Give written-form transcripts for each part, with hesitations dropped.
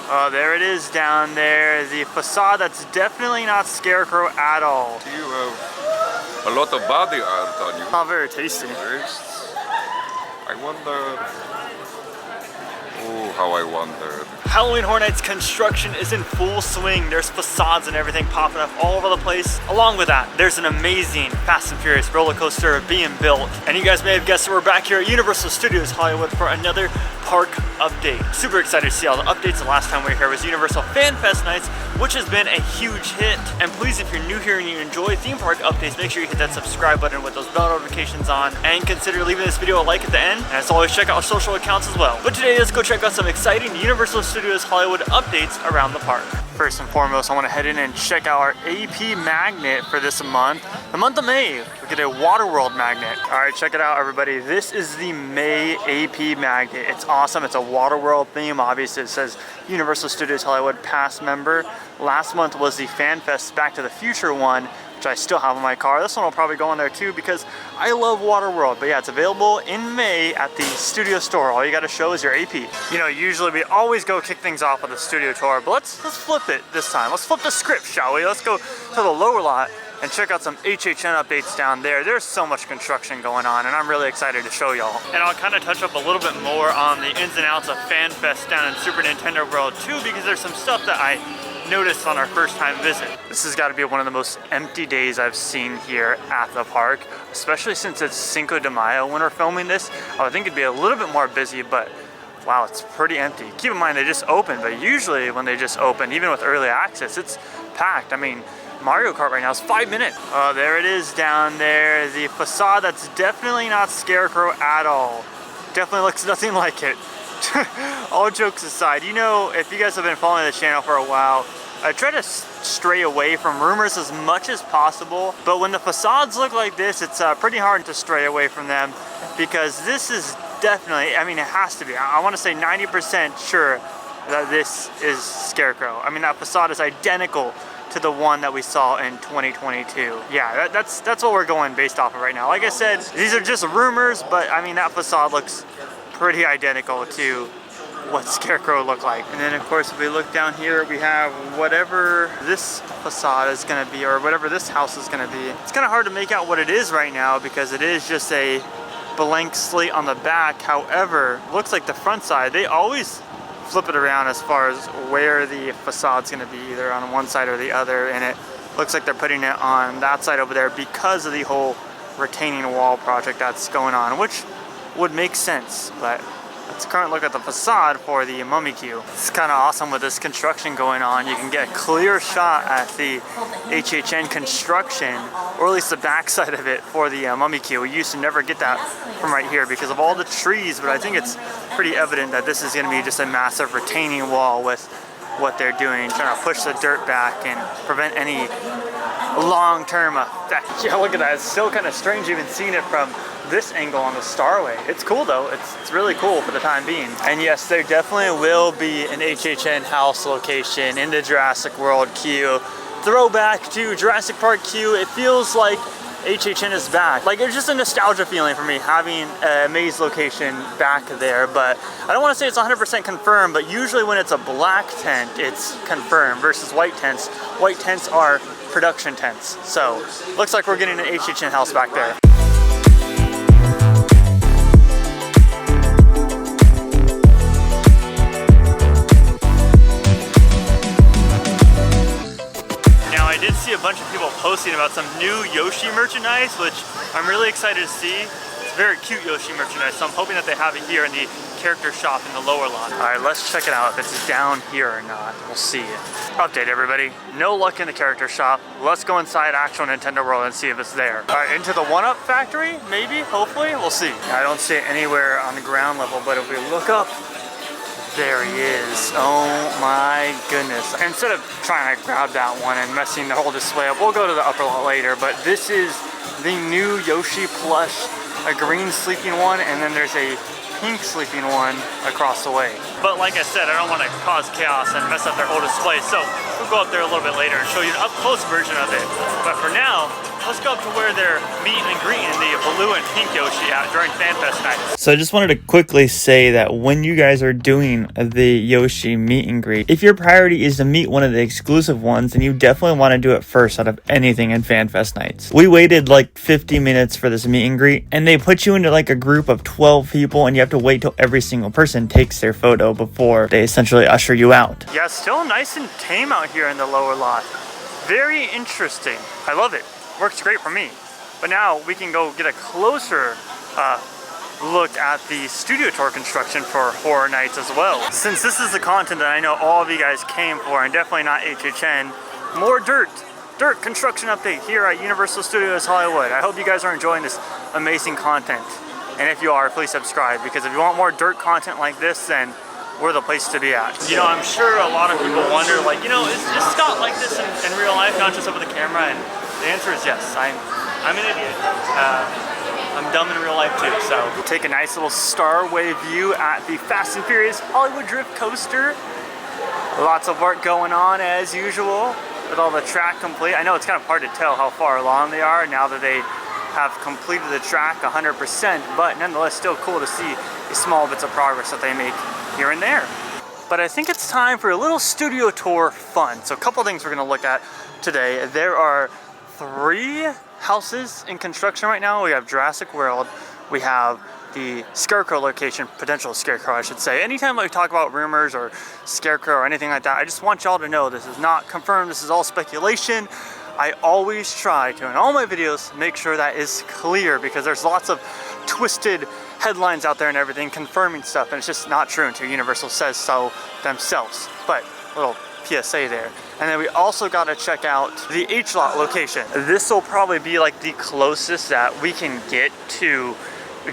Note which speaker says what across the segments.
Speaker 1: Oh, there it is down there. The facade that's definitely not Scarecrow at all.
Speaker 2: You have a lot of body art on you.
Speaker 1: Not very tasty.
Speaker 2: I wonder. Oh, how I wondered.
Speaker 1: Halloween Horror Nights construction is in full swing. There's facades and everything popping up all over the place. Along with that, there's an amazing Fast and Furious roller coaster being built. And you guys may have guessed that we're back here at Universal Studios Hollywood for another park update. Super excited to see all the updates. The last time we were here was Universal Fan Fest Nights, which has been a huge hit. And please, if you're new here and you enjoy theme park updates, make sure you hit that subscribe button with those bell notifications on, and consider leaving this video a like at the end. And as always, check out our social accounts as well. But today, let's go check out some exciting Universal Studios Hollywood updates around the park. First and foremost, I want to head in and check out our AP magnet for this month. The month of May, we get a Waterworld magnet. All right, check it out, everybody. This is the May AP magnet. It's awesome. It's a Waterworld theme. Obviously, it says Universal Studios Hollywood past member. Last month was the FanFest Back to the Future one, which I still have in my car. This one will probably go on there too because I love Waterworld. But yeah, it's available in May at the studio store. All you got to show is your AP. You know, usually we always go kick things off with a studio tour, but let's flip it this time. Let's flip the script, shall we? Let's go to the lower lot and check out some HHN updates down there. There's so much construction going on, and I'm really excited to show y'all. And I'll kind of touch up a little bit more on the ins and outs of FanFest down in Super Nintendo World too, because there's some stuff that I noticed on our first time visit. This has got to be one of the most empty days I've seen here at the park, especially since it's Cinco de Mayo when we're filming this. I would think it'd be a little bit more busy, but wow, it's pretty empty. Keep in mind they just opened, but usually when they just open, even with early access, it's packed. I mean, Mario Kart right now is 5 minutes. Oh, there it is down there. The facade that's definitely not Scarecrow at all. Definitely looks nothing like it. All jokes aside, you know, if you guys have been following the channel for a while, I try to stray away from rumors as much as possible, but when the facades look like this, it's pretty hard to stray away from them, because this is definitely, I mean, it has to be. I want to say 90% sure that this is Scarecrow. I mean, that facade is identical to the one that we saw in 2022. Yeah, that's what we're going based off of right now. Like I said, these are just rumors, but I mean, that facade looks pretty identical to what Scarecrow looked like. And then of course, if we look down here, we have whatever this facade is gonna be, or whatever this house is gonna be. It's kind of hard to make out what it is right now because it is just a blank slate on the back. However, looks like the front side, they always flip it around as far as where the facade's gonna be, either on one side or the other, and it looks like they're putting it on that side over there because of the whole retaining wall project that's going on, which would make sense. But let's current look at the facade for the Mummy Queue. It's kind of awesome with this construction going on. You can get a clear shot at the HHN construction, or at least the backside of it for the Mummy Queue. We used to never get that from right here because of all the trees, but I think it's pretty evident that this is going to be just a massive retaining wall with what they're doing, trying to push the dirt back and prevent any long-term effect. Yeah, look at that. It's still kind of strange even seeing it from this angle on the Starway. It's cool though. It's really cool for the time being. And yes, there definitely will be an HHN house location in the Jurassic World queue. Throwback to Jurassic Park queue. It feels like HHN is back. Like, it's just a nostalgia feeling for me having a maze location back there, but I don't want to say it's 100% confirmed, but usually when it's a black tent, it's confirmed versus white tents. White tents are production tents. So, looks like we're getting an HHN house back there. I did see a bunch of people posting about some new Yoshi merchandise, which I'm really excited to see. It's very cute Yoshi merchandise, so I'm hoping that they have it here in the character shop in the lower lot. All right, let's check it out if it's down here or not. We'll see. Update, everybody. No luck in the character shop. Let's go inside actual Nintendo World and see if it's there. All right, into the 1-Up factory, maybe, hopefully, we'll see. I don't see it anywhere on the ground level, but if we look up, there he is. Oh my goodness. Instead of trying to grab that one and messing the whole display up, we'll go to the upper lot later, but this is the new Yoshi plush, a green sleeping one, and then there's a pink sleeping one across the way. But like I said, I don't want to cause chaos and mess up their whole display, so we'll go up there a little bit later and show you an up-close version of it. But for now, let's go up to where they're meet and greeting the blue and pink Yoshi at during FanFest nights.
Speaker 3: So I just wanted to quickly say that when you guys are doing the Yoshi meet and greet, if your priority is to meet one of the exclusive ones, then you definitely want to do it first out of anything in FanFest nights. We waited like 50 minutes for this meet and greet, and they put you into like a group of 12 people, and you have to wait till every single person takes their photo before they essentially usher you out.
Speaker 1: Yeah, still nice and tame out here in the lower lot. Very interesting. I love it. Works great for me. But now we can go get a closer look at the studio tour construction for Horror Nights as well. Since this is the content that I know all of you guys came for, and definitely not HHN, more dirt construction update here at Universal Studios Hollywood. I hope you guys are enjoying this amazing content. And if you are, please subscribe, because if you want more dirt content like this, then we're the place to be at. You know, I'm sure a lot of people wonder, like, you know, is Scott like this in real life, not just over the camera? And the answer is yes. I'm an idiot. I'm dumb in real life too. So we'll take a nice little Starway view at the Fast and Furious Hollywood Drift Coaster. Lots of work going on as usual with all the track complete. I know it's kind of hard to tell how far along they are now that they have completed the track 100%, but nonetheless still cool to see the small bits of progress that they make here and there. But I think it's time for a little studio tour fun. So a couple things we're gonna look at today. There are 3 houses in construction right now. We have Jurassic World, we have the Scarecrow location, potential Scarecrow I should say. Anytime we talk about rumors or Scarecrow or anything like that, I just want y'all to know this is not confirmed, this is all speculation. I always try to, in all my videos, make sure that is clear, because there's lots of twisted headlines out there and everything confirming stuff, and it's just not true until Universal says so themselves. But little PSA there. And then we also got to check out the H-Lot location. This will probably be like the closest that we can get to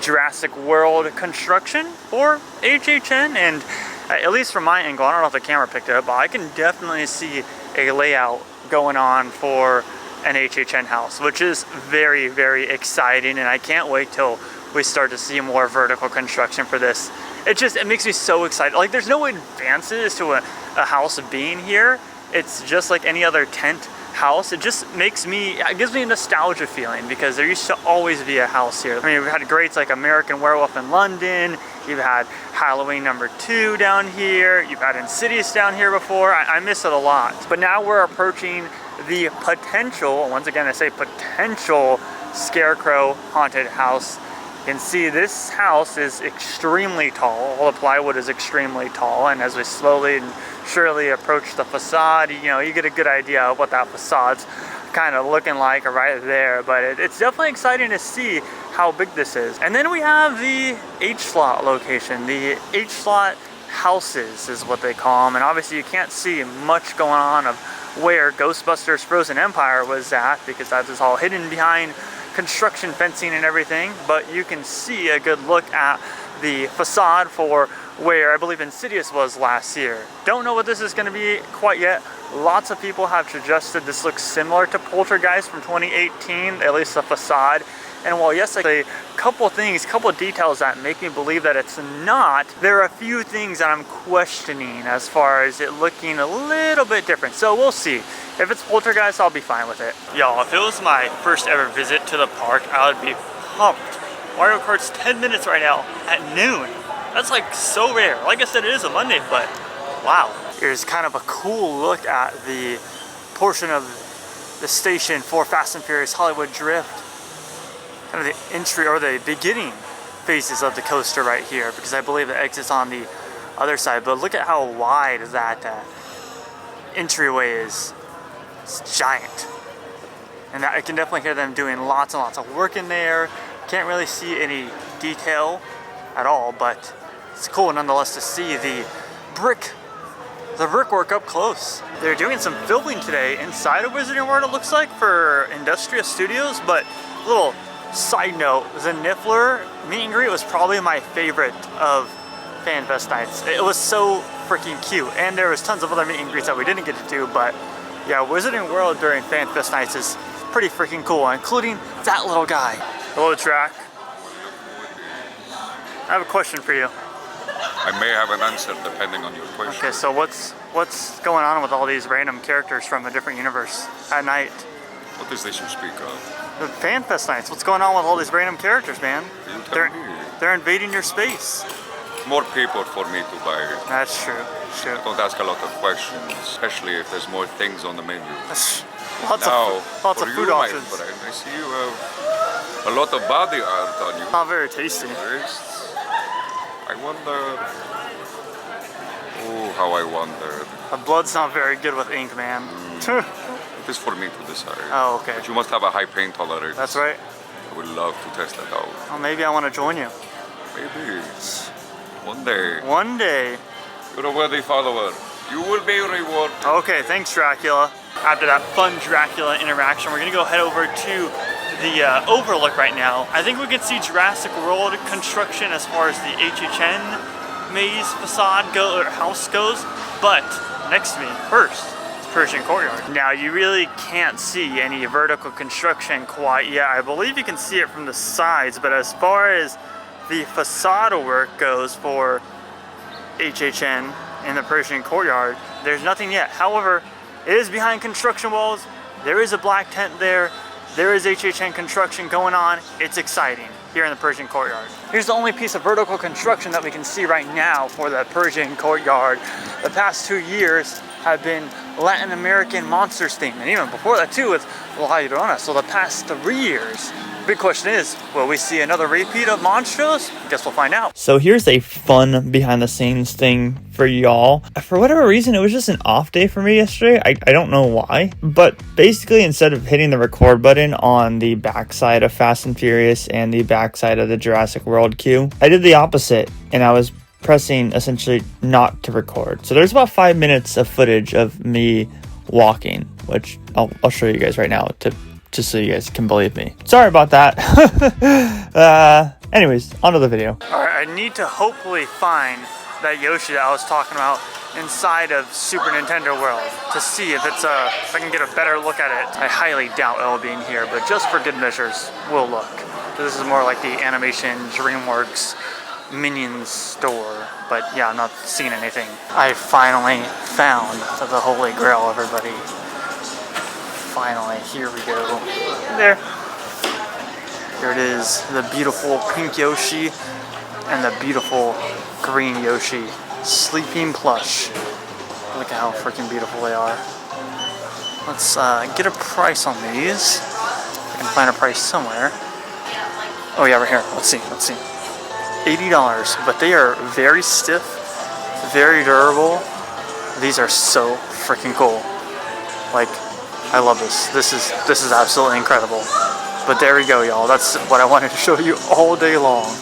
Speaker 1: Jurassic World construction for HHN, and at least from my angle, I don't know if the camera picked it up, but I can definitely see a layout going on for an HHN house, which is very, very exciting, and I can't wait till we start to see more vertical construction for this. It makes me so excited. Like, there's no advances to a house being here. It's just like any other tent house. It gives me a nostalgia feeling, because there used to always be a house here. I mean, we've had greats like American Werewolf in London, you've had Halloween #2 down here, you've had Insidious down here before. I miss it a lot. But now we're approaching the potential, once again I say potential, Scarecrow haunted house. You can see this house is extremely tall. All the plywood is extremely tall, and as we slowly and surely approach the facade, you know, you get a good idea of what that facade's kind of looking like right there. But it's definitely exciting to see how big this is. And then we have the H-Lot location. The H-Lot houses is what they call them, and obviously you can't see much going on of where Ghostbusters Frozen Empire was at, because that is all hidden behind construction fencing and everything. But you can see a good look at the facade for where I believe Insidious was last year. Don't know what this is going to be quite yet. Lots of people have suggested this looks similar to Poltergeist from 2018, at least the facade. And while yes, a couple details that make me believe that it's not, there are a few things that I'm questioning as far as it looking a little bit different. So we'll see. If it's Poltergeist, I'll be fine with it. Y'all, if it was my first ever visit to the park, I would be pumped. Mario Kart's 10 minutes right now at noon. That's like so rare. Like I said, it is a Monday, but wow. Here's kind of a cool look at the portion of the station for Fast and Furious Hollywood Drift. Kind of the entry or the beginning phases of the coaster right here, because I believe the exit's on the other side. But look at how wide that entryway is. It's giant. And I can definitely hear them doing lots and lots of work in there. Can't really see any detail at all, but it's cool nonetheless to see the brickwork up close. They're doing some filming today inside of Wizarding World, it looks like, for Industrial Studios. But little side note, the Niffler meet and greet was probably my favorite of FanFest nights. It was so freaking cute, and there was tons of other meet and greets that we didn't get to do, but yeah, Wizarding World during FanFest nights is pretty freaking cool, including that little guy. Hello, track. I have a question for you.
Speaker 2: I may have an answer depending on your question.
Speaker 1: Okay, so what's going on with all these random characters from a different universe at night?
Speaker 2: What is this you speak of?
Speaker 1: The FanFest nights. What's going on with all these random characters, man?
Speaker 2: You tell me.
Speaker 1: They're invading your space.
Speaker 2: More paper for me to buy.
Speaker 1: That's true. Sure.
Speaker 2: Don't ask a lot of questions, especially if there's more things on the menu.
Speaker 1: Lots
Speaker 2: Now,
Speaker 1: of
Speaker 2: for
Speaker 1: food
Speaker 2: you, my
Speaker 1: options.
Speaker 2: friend, I see you have a lot of body art on you.
Speaker 1: Not very tasty.
Speaker 2: Wrists. I wonder. Oh, how I wonder.
Speaker 1: The blood's not very good with ink, man.
Speaker 2: It is for me to decide.
Speaker 1: Oh, okay.
Speaker 2: But you must have a high pain tolerance.
Speaker 1: That's right.
Speaker 2: I would love to test that out.
Speaker 1: Well, maybe I want to join you.
Speaker 2: Maybe. One day.
Speaker 1: One day.
Speaker 2: You're a worthy follower. You will be rewarded.
Speaker 1: Okay, thanks, Dracula. After that fun Dracula interaction, we're gonna go head over to the Overlook right now. I think we can see Jurassic World construction as far as the HHN maze facade or house goes. But next to me, first, is Persian Courtyard. Now, you really can't see any vertical construction quite yet. I believe you can see it from the sides, but as far as the facade work goes for HHN in the Persian Courtyard, there's nothing yet. However, it is behind construction walls. There is a black tent there. There is HHN construction going on. It's exciting here in the Persian Courtyard. Here's the only piece of vertical construction that we can see right now for the Persian Courtyard. The past 2 years have been Latin American Monsters theme, and even before that too with La Llorona. So the past 3 years, the big question is, will we see another repeat of Monstros? Guess we'll find out.
Speaker 3: So here's a fun behind the scenes thing for y'all. For whatever reason, it was just an off day for me yesterday. I don't know why, but basically instead of hitting the record button on the backside of Fast and Furious and the backside of the Jurassic World queue, I did the opposite, and I was pressing essentially not to record. So there's about 5 minutes of footage of me walking, which I'll show you guys right now just so you guys can believe me. Sorry about that. Anyways, on to the video.
Speaker 1: Alright, I need to hopefully find that Yoshi that I was talking about inside of Super Nintendo World to see if it's if I can get a better look at it. I highly doubt it'll be in here, but just for good measures, we'll look. This is more like the Animation DreamWorks Minions store, but yeah, I'm not seeing anything. I finally found the Holy Grail, everybody. Finally, here we go. There. Here it is, the beautiful pink Yoshi and the beautiful green Yoshi. Sleeping plush. Look at how freaking beautiful they are. Let's get a price on these. I can find a price somewhere. Oh yeah, right here. Let's see. $80, but they are very stiff, very durable. These are so freaking cool. Like, I love this. This is absolutely incredible. But there we go, y'all. That's what I wanted to show you all day long.